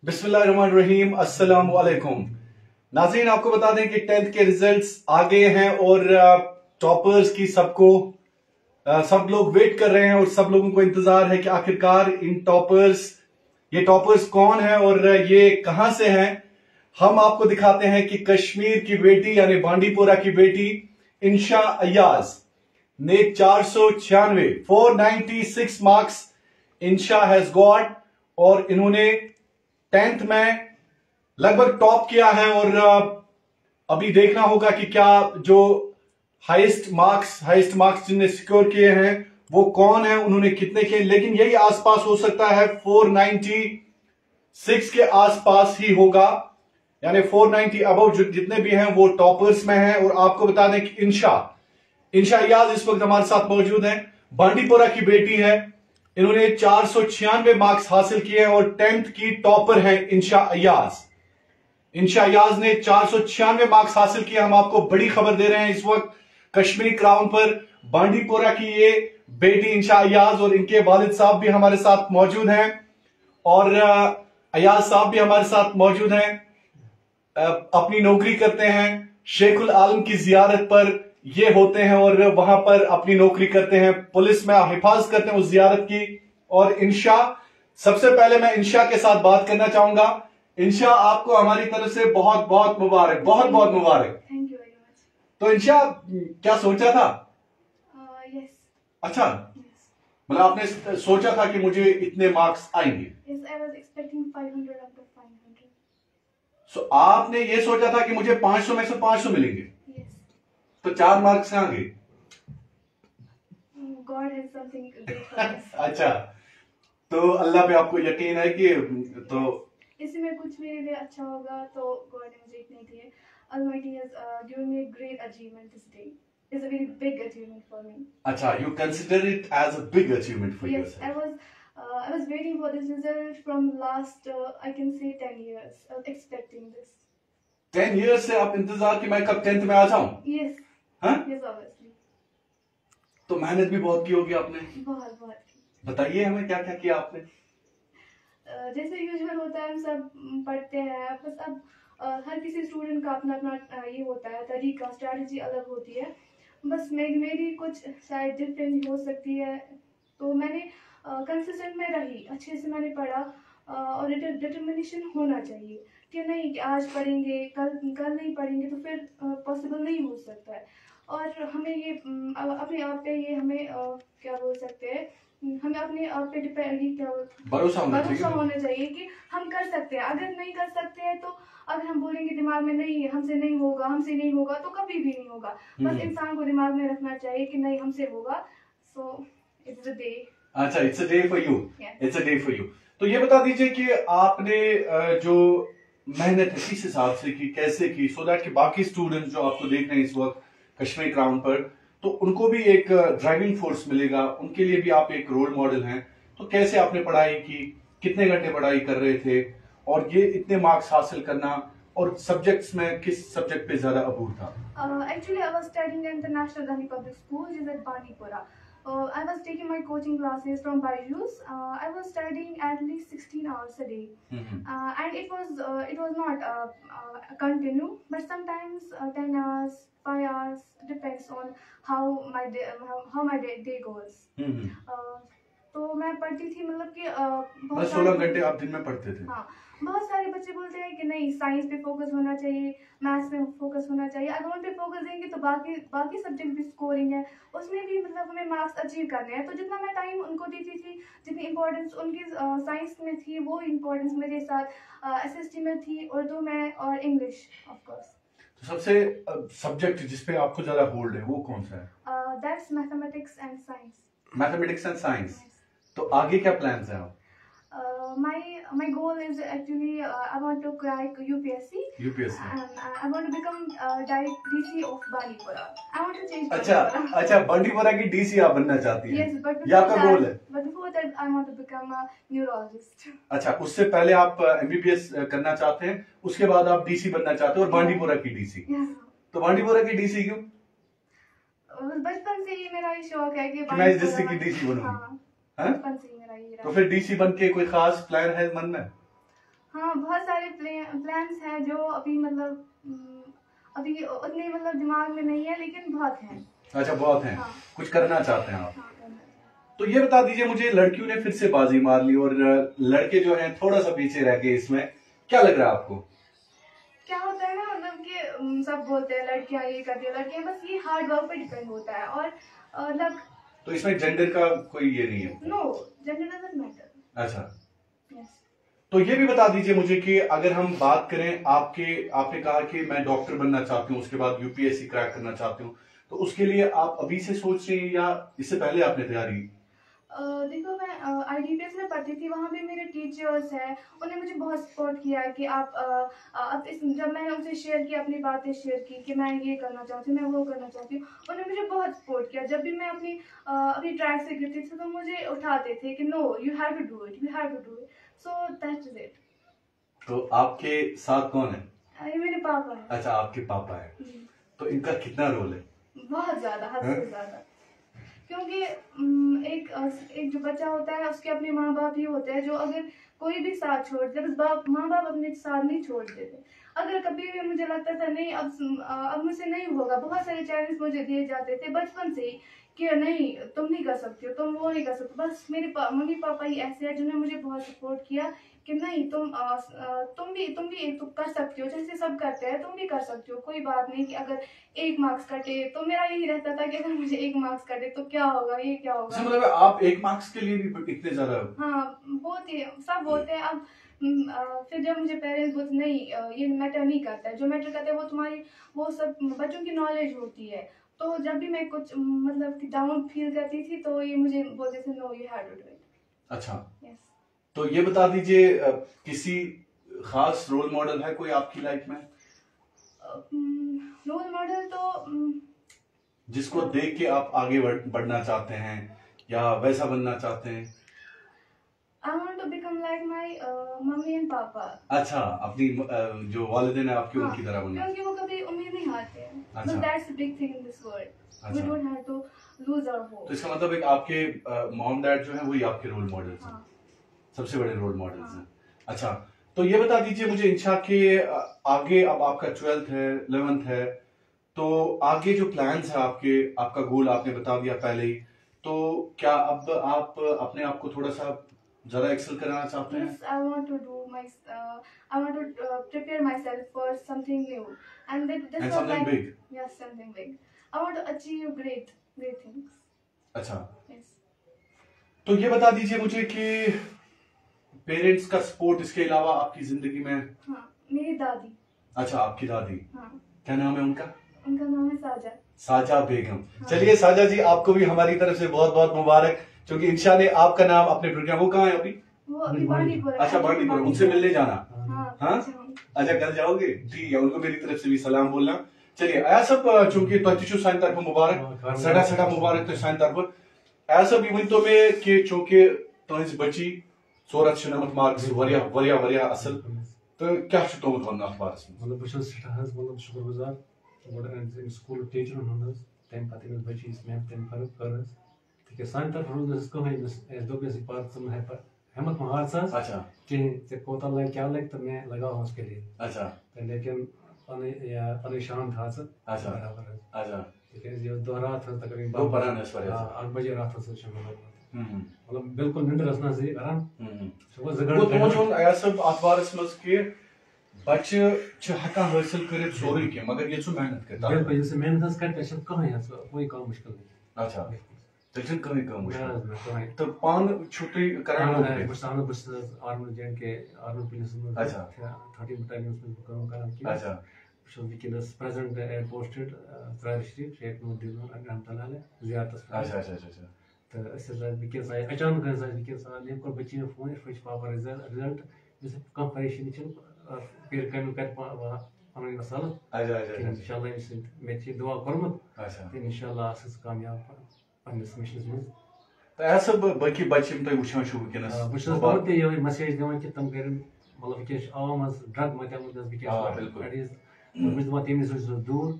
बिस्मिल्लाहिर्रहमानिर्रहीम, अस्सलाम वालेकुम। नाज़रीन, आपको बता दें कि 10th के रिजल्ट्स आ गए हैं और टॉपर्स की सब लोग वेट कर रहे हैं और सब लोगों को इंतजार है कि आखिरकार ये टॉपर्स कौन है और ये कहां से हैं। हम आपको दिखाते हैं कि कश्मीर की बेटी यानी बांडीपोरा की बेटी इंशा अय्याज ने 496 मार्क्स इंशा हैज गॉट और इन्होंने 10th में लगभग टॉप किया है। और अभी देखना होगा कि क्या जो हाईएस्ट मार्क्स जिनने सिक्योर किए हैं वो कौन है, उन्होंने कितने किए, लेकिन यही आसपास हो सकता है। 496 के आसपास ही होगा, यानी 490 अबव जितने भी हैं वो टॉपर्स में हैं। और आपको बता दें कि इंशा अय्याज इस वक्त हमारे साथ मौजूद हैं। बांडीपोरा की बेटी है, इन्होंने 496 मार्क्स हासिल किए हैं और 10th की टॉपर है इंशा अय्याज ने 496 मार्क्स हासिल किए। हम आपको बड़ी खबर दे रहे हैं इस वक्त कश्मीर क्राउन पर। बांडीपोरा की ये बेटी इंशा अय्याज और इनके वालिद साहब भी हमारे साथ मौजूद हैं और अय्याज साहब भी हमारे साथ मौजूद हैं। अपनी नौकरी करते हैं, शेखुल आलम की जियारत पर ये होते हैं और वहां पर अपनी नौकरी करते हैं, पुलिस में हिफाजत करते हैं उस जियारत की। और इंशा, सबसे पहले मैं इंशा के साथ बात करना चाहूंगा। इंशा, आपको हमारी तरफ से बहुत बहुत मुबारक, बहुत बहुत मुबारक। Thank you very much. तो इंशा, क्या सोचा था? यस। अच्छा, मतलब आपने सोचा था कि मुझे इतने मार्क्स आएंगे? Yes, I was expecting 500 out of 500। सो आपने ये सोचा था कि मुझे 500 में से 500 मिलेंगे? यस। तो 4 मार्क्स से आगे God has something great for us. अच्छा, तो अल्लाह पे आपको यकीन है कि तो इसी में कुछ मेरे लिए अच्छा होगा, तो गॉड ने मुझे इतने दिए। Almighty has given me a great achievement this day. It's a very big achievement for me. अच्छा, you consider it as a big achievement for Yes, yourself. I was waiting for this result from last I can say 10 years. I was expecting this. 10 years से आप इंतजार कि मैं कब 10th में आ जाऊं? Yes. हाँ? Yes, obviously. तो मेहनत भी बहुत की होगी आपने। बहुत की। बताइए हमें क्या क्या किया आपने। जैसे यूजुअल होता है, हम सब पढ़ते हैं, बस अब हर किसी स्टूडेंट का अपना अपना ये होता है तरीका, स्ट्रैटेजी अलग होती है। बस मेरी कुछ शायद डिफरेंट हो सकती है। तो मैंने कंसिस्टेंट में रही, अच्छे से मैंने पढ़ा और डिटर्मिनेशन होना चाहिए कि नहीं कि आज पढ़ेंगे, कल नहीं पढ़ेंगे तो फिर पॉसिबल नहीं हो सकता है। और हमें ये अपने आप पे ये हमें क्या बोल सकते हैं, हमें अपने आप पे भरोसा होना चाहिए कि हम कर सकते हैं। अगर नहीं कर सकते हैं तो अगर हम बोलेंगे दिमाग में नहीं, हमसे नहीं होगा तो कभी भी नहीं होगा। बस इंसान को दिमाग में रखना चाहिए कि नहीं, हमसे होगा। So it's a day. अच्छा, it's a day for you. It's a day for you. तो ये बता दीजिए कि आपने जो मेहनत है किस हिसाब से की, कैसे की, सो दैट कि बाकी स्टूडेंट्स जो आपको देख रहे हैं इस वक्त कश्मीर क्राउन पर, तो उनको भी एक ड्राइविंग फोर्स मिलेगा, उनके लिए भी आप एक रोल मॉडल हैं। तो कैसे आपने पढ़ाई की, कितने घंटे पढ़ाई कर रहे थे और ये इतने मार्क्स हासिल करना, और सब्जेक्ट्स में किस सब्जेक्ट पे ज्यादा अबूर था? Actually, I was studying in the National Delhi Public School, which is at Bandipora. I was taking my coaching classes from Byju's. I was studying at least 16 hours a day, and it was not continue, but sometimes 10 hours, 5 hours, depends on how my day goes. तो मैं पढ़ती थी, मतलब कि बस 16 घंटे आप दिन में पढ़ते थे? हाँ। बहुत सारे बच्चे बोलते हैं कि नहीं, साइंस पे फोकस होना चाहिए, मैथ्स में फोकस होना चाहिए। अगर उन पे फोकस देंगे तो बाकी सब्जेक्ट भी स्कोरिंग है, उसमें भी मतलब हमें मार्क्स अचीव करने हैं। तो जितना मैं टाइम उनको देती थी, जितनी इंपॉर्टेंस उनकी साइंस में थी, वो इंपॉर्टेंस मेरे साथ SST में थी, उर्दू में और इंग्लिश ऑफ कोर्स। तो सबसे सब्जेक्ट जिसपे आपको ज्यादा होल्ड है वो कौन सा है? That's mathematics and science. Mathematics and science. तो आगे क्या प्लान्स हैं आप? My goal is actually I want to crack UPSC. And I want to become direct DC of Bandipora. I want to change. अच्छा, बांडीपोरा की DC आप बनना चाहती हैं? Yes, but ये आपका गोल है? But before that, I want to become a neurologist. अच्छा, उससे पहले आप MBBS करना चाहते हैं, उसके बाद आप DC बनना चाहते हो, और बांडीपोरा की DC। Yes. तो बांडीपोरा की DC क्यों? बचपन से ही मेरा ये शौक है कि मैं इस डिस्ट्रिक्ट की DC बनूंगी। बचपन से ही मेरा ये। तो फिर DC बन के कोई खास प्लान है मन में? हाँ, बहुत सारे प्लान्स हैं जो अभी मतलब अभी उतने मतलब दिमाग में नहीं है, लेकिन बहुत हैं। अच्छा, बहुत हैं। हाँ। कुछ करना चाहते हैं आप? हाँ, करना चाहिए। तो ये बता दीजिए मुझे, लड़कियों ने फिर से बाजी मार ली और लड़के जो हैं थोड़ा सा पीछे रह गए, इसमें क्या लग रहा है आपको? क्या होता है ना, मतलब कि सब बोलते हैं लड़कियां ये करती है, लड़कियां, बस ये हार्ड वर्क पे डिपेंड होता है और लक। तो इसमें जेंडर का कोई ये नहीं है? No, gender doesn't matter. अच्छा, यस। तो ये भी बता दीजिए मुझे कि अगर हम बात करें आपने कहा कि मैं डॉक्टर बनना चाहती हूँ, उसके बाद यूपीएससी क्रैक करना चाहती हूँ, तो उसके लिए आप अभी से सोच रही हैं या इससे पहले आपने तैयारी? देखो, मैं IDPS में पढ़ती थी, वहाँ भी मेरे टीचर्स हैं, उन्होंने मुझे बहुत सपोर्ट किया है कि जब मैंने उनसे शेयर की, अपनी बातें शेयर की कि मैं ये करना चाहती हूँ, मैं वो करना चाहती हूँ, उन्होंने मुझे बहुत सपोर्ट किया। जब भी मैं अपनी ट्रैक से गिरती थी तो मुझे उठाते थे कि no, you have to do it, you have to do it. So that is it. तो आपके साथ कौन है? ये मेरे पापा है। अच्छा, आपके पापा है। तो इनका कितना रोल है? बहुत ज्यादा, हद से ज्यादा। क्योंकि एक जो बच्चा होता है, उसके अपने माँ बाप ही होते हैं जो अगर कोई भी साथ छोड़ दे, बस माँ बाप अपने साथ नहीं छोड़ देते। अगर कभी भी मुझे लगता था नहीं, अब मुझसे नहीं होगा, बहुत सारे चैलेंज मुझे दिए जाते थे बचपन से ही कि नहीं, तुम नहीं कर सकती हो, तुम वो नहीं कर सकते। बस मेरे मम्मी पापा ही ऐसे हैं जिन्होंने मुझे बहुत सपोर्ट किया कि नहीं, तुम भी तो कर सकती हो, जैसे सब करते हैं तुम भी कर सकती हो, कोई बात नहीं कि अगर 1 मार्क्स कटे। तो मेरा यही रहता था कि अगर मुझे 1 मार्क्स कटे तो क्या होगा, ये क्या होगा। मतलब आप 1 मार्क्स के लिए भी इतने ज्यादा? हाँ, बोलते सब बोलते हैं। अब फिर जब मुझे पेरेंट्स बोलते नहीं, ये मैटर नहीं करता है, जो मैटर करता है वो तुम्हारी, वो सब बच्चों की नॉलेज होती है। तो जब भी मैं कुछ मतलब डाउन फील करती थी तो ये मुझे बोलते थे no, you have to do it. अच्छा, यस। तो ये बता दीजिए किसी खास रोल मॉडल है कोई आपकी लाइफ में? रोल मॉडल तो जिसको देख के आप आगे बढ़ना चाहते हैं या वैसा बनना चाहते हैं? I want to become like my mummy and पापा। अच्छा, अपनी जो वालिदैन है आपकी, हाँ, उनकी तरह बनना। क्योंकि वो कभी उम्मीद नहीं हारते हैं। अच्छा। But that's the big thing in this world. We अच्छा। don't have to lose our hope. तो इसका मतलब एक आपके मॉम डैड जो है वही आपके रोल मॉडल्स हैं। हाँ। सबसे बड़े रोल मॉडल्स हाँ। हैं। अच्छा, तो ये बता दीजिए मुझे इंशा के आगे, अब आपका 12th है, 11th है, तो आगे जो प्लान्स है आपका गोल आपने बता दिया पहले ही, तो क्या अब आप अपने आप को थोड़ा सा ज्यादा एक्सेल कराना चाहते हैं? Yes, I want to prepare myself for something new, and this And was something like, big. yes, something big. I want to achieve great things. अच्छा, Yes. तो ये बता दीजिए मुझे कि पेरेंट्स का सपोर्ट इसके अलावा आपकी जिंदगी में? हाँ, मेरी दादी। अच्छा, आपकी दादी। हाँ। क्या नाम है उनका? उनका नाम है साजा। साजा बेगम। हाँ। चलिए साजा जी, आपको भी हमारी तरफ से बहुत बहुत मुबारक, क्योंकि इंशा ने आपका नाम अपने प्रोग्राम, वो कहाँ है अभी? वो अभी बांडीपुरा। अच्छा, बांडीपुरा। उनसे मिलने जाना? हाँ। हाँ? अच्छा, कल जाओगे? ठीक है, उनको मेरी तरफ से भी सलाम बोलना। चलिए, सब चूंकि तुम साइन तरफ मुबारक, सड़ा मुबारक तो साइन तरफ सब इन तो में कि चूंकि तुज बची 400 मार्क्स वरिया असल, तो क्या तुमुत वन अथ बारस में? मतलब बस मतलब शुक्रगुजार गोड स्कूल टीचर हंस तम पत बची मैम तम कर तक सान तरफ रोज कहें दोपस पार है हेमत महार साज। अच्छा, कहें कोता लग क्या लग तो मैं लगा हूँ उसके लिए। अच्छा, तो लेकिन पन शाम था सर। अच्छा, बराबर। अच्छा, ये दोहरा था तकरीबन 2 परान इस वजह से। 8 बजे रात था सर। हम्म, मतलब बिल्कुल निंद रसना से करान सुबह वो जगह तो जोन आया सब अखबारस मज के बच्चे छ हकान हासिल करित सोरे के, मगर ये मेहनत करता। बिल्कुल जैसे मेहनत करते हैं कहीं कोई काम मुश्किल नहीं। अच्छा, तो जन कहीं काम मुश्किल कहीं तो पान छुट्टी करान लोग बस आर्मी जैन के आर्मी पुलिस में। अच्छा। 30 बटालियन में काम करना किया। अच्छा, विकिनस present are posted Tral street Sheikh Nooruddin रहमतुल्लाह जियारत। अच्छा, अच्छा, अच्छा, तो ऐसे विकिनस आए अचानक विकिनस ने को बच्ची में फोन फच पापा रिजल्ट जैसे कम परेशानी चल फिर कम कर पन असल। अच्छा, अच्छा, इंशाल्लाह मे दुआ करमत। अच्छा, इंशाल्लाह सस कामयाब पन्नस मिशनस में। तो सब बाकी बच्चे तो वुचान छु वुनकस बस बहुत ये मैसेज दिवान कि तम कर मतलब कि आवाम ड्रग मतमत बिल्कुल। बस तम नश दूर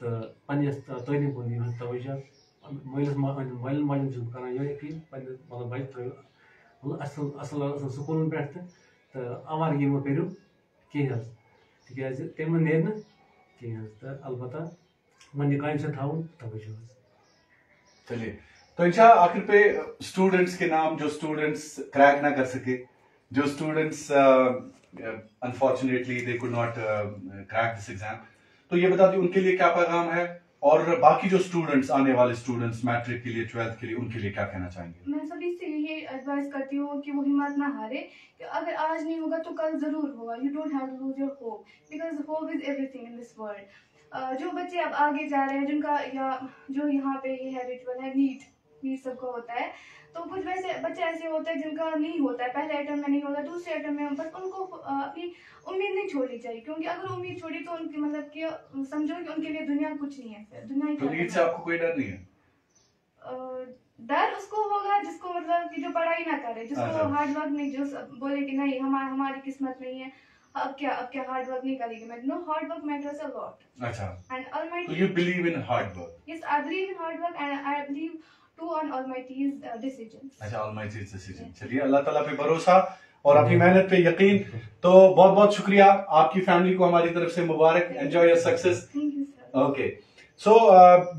तो पन्नस तलीम कुन दिन तवज्जो मलिस माल माजन कर अपील मतलब बच्चे थो मतलब असल असल स्कूलन पे तो अमर यमो करू कह तिकाज तम नेर कह तो अलबत्ता वन कायम से थाउन तवज्जो। चलिए, तो इंशा आखिर पे स्टूडेंट्स के नाम जो स्टूडेंट्स क्रैक ना कर सके, जो students unfortunately they could not crack this exam, तो ये बता दी उनके लिए क्या पैगाम है, और बाकी जो स्टूडेंट्स आने वाले स्टूडेंट्स मैट्रिक के लिए 12th के लिए उनके लिए क्या कहना चाहेंगे? मैं सभी से यही एडवाइस करती हूँ कि वो हिम्मत ना हारे, कि अगर आज नहीं होगा तो कल जरूर होगा। You don't have to lose your hope, because hope is everything in this world. जो बच्चे अब आगे जा रहे हैं, जिनका या जो यहाँ पे ये है रिचुअल है, नीट सबका होता है, तो कुछ वैसे बच्चे ऐसे होते हैं जिनका नहीं होता है, पहले अटेम्प्ट में नहीं होता, दूसरे अटेम्प्ट में, बस उनको अपनी उम्मीद नहीं छोड़नी चाहिए, क्योंकि अगर उम्मीद छोड़ी तो उनकी मतलब कि समझो कि उनके लिए दुनिया कुछ नहीं है, फिर दुनिया ही तो नीट से आपको कोई डर नहीं है? डर उसको होगा जिसको मतलब कि जो पढ़ाई ना करे, जिसको हार्ड वर्क नहीं, जो बोले कि नहीं हमारी किस्मत नहीं है, अब क्या हार्ड वर्क नहीं करेगी। मैं no, hard work matters a lot. अच्छा, एंड ऑलमाइटी, तो you believe in hard work? Yes, I believe in hard work and I believe to on almighty's decisions. अच्छा, ऑलमाइटीज डिसीजन। चलिए, अल्लाह ताला पे भरोसा और अपनी मेहनत पे यकीन। तो बहुत बहुत शुक्रिया, आपकी फैमिली को हमारी तरफ से मुबारक, enjoy your success. Thank you sir. Okay, so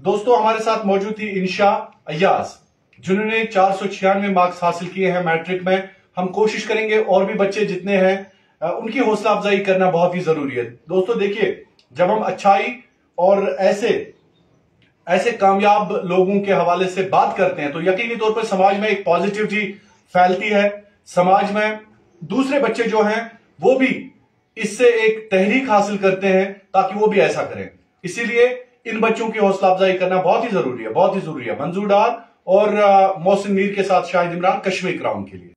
दोस्तों, हमारे साथ मौजूद थी इंशा अय्याज, जिन्होंने 496 मार्क्स हासिल किए हैं मैट्रिक में। हम कोशिश करेंगे और भी बच्चे जितने हैं उनकी हौसला अफजाई करना बहुत ही जरूरी है। दोस्तों देखिए, जब हम अच्छाई और ऐसे कामयाब लोगों के हवाले से बात करते हैं तो यकीनी तौर पर समाज में एक पॉजिटिविटी फैलती है। समाज में दूसरे बच्चे जो हैं वो भी इससे एक तहरीक हासिल करते हैं ताकि वो भी ऐसा करें। इसीलिए इन बच्चों की हौसला अफजाई करना बहुत ही जरूरी है, बहुत ही जरूरी है। मंजूर डार और मोहसिन मीर के साथ शाहिद इमरान, कश्मीर क्राउन के लिए।